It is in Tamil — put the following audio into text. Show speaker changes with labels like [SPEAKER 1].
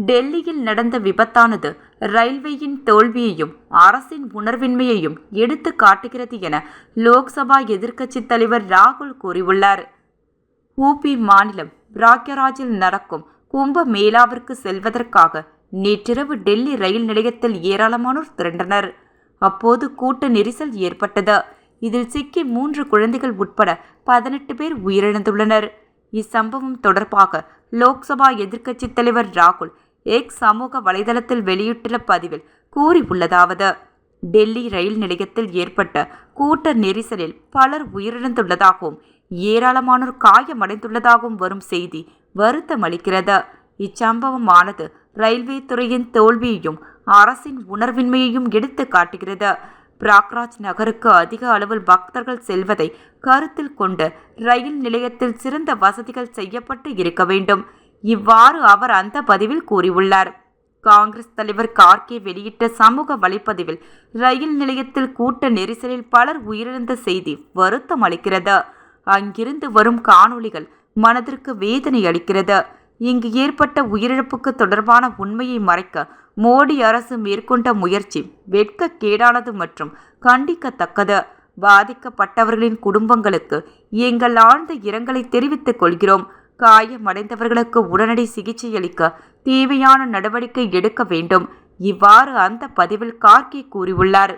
[SPEAKER 1] டெல்லியில் நடந்த விபத்தானது ரயில்வேயின் தோல்வியையும் அரசின் உணர்வின்மையையும் எடுத்து காட்டுகிறது என லோக்சபா எதிர்க்கட்சித் தலைவர் ராகுல் கூறியுள்ளார். ஊபி மாநிலம் பிராக்யராஜில் நடக்கும் கும்ப மேளாவிற்கு செல்வதற்காக நேற்றிரவு டெல்லி ரயில் நிலையத்தில் ஏராளமானோர் திரண்டனர். அப்போது கூட்ட நெரிசல் ஏற்பட்டது. இதில் சிக்கி 3 குழந்தைகள் உட்பட 18 பேர் உயிரிழந்துள்ளனர். இச்சம்பவம் தொடர்பாக லோக்சபா எதிர்க்கட்சித் தலைவர் ராகுல் எக்ஸ் சமூக வலைதளத்தில் வெளியிட்டுள்ள பதிவில் கூறியுள்ளதாவது: டெல்லி ரயில் நிலையத்தில் ஏற்பட்ட கூட்ட நெரிசலில் பலர் உயிரிழந்துள்ளதாகவும் ஏராளமானோர் காயமடைந்துள்ளதாகவும் வரும் செய்தி வருத்தமளிக்கிறது. இச்சம்பவமானது ரயில்வே துறையின் தோல்வியையும் அரசின் உணர்வின்மையையும் எடுத்து காட்டுகிறது. பிராக்ராஜ் நகருக்கு அதிக அளவில் பக்தர்கள் செல்வதை கருத்தில் கொண்டு ரயில் நிலையத்தில் சிறந்த வசதிகள் செய்யப்பட்டு இருக்க வேண்டும். இவ்வாறு அவர் அந்த பதிவில் கூறியுள்ளார். காங்கிரஸ் தலைவர் கார்கே வெளியிட்ட சமூக வலைப்பதிவில் ரயில் நிலையத்தில் கூட்ட நெரிசலில் பலர் உயிரிழந்த செய்தி வருத்தம் அளிக்கிறது. அங்கிருந்து வரும் காணொளிகள் மனதிற்கு வேதனை அளிக்கிறது. இங்கு ஏற்பட்ட உயிரிழப்புக்கு தொடர்பான உண்மையை மறைக்க மோடி அரசு மேற்கொண்ட முயற்சி வெட்கக்கேடானது மற்றும் கண்டிக்கத்தக்கது. பாதிக்கப்பட்டவர்களின் குடும்பங்களுக்கு எங்கள் ஆழ்ந்த இரங்கலை தெரிவித்துக் கொள்கிறோம். காயமடைந்தவர்களுக்கு உடனடி சிகிச்சை அளிக்க தேவையான நடவடிக்கை எடுக்க வேண்டும். இவ்வாறு அந்த பதிவில் கார்கே கூறியுள்ளார்.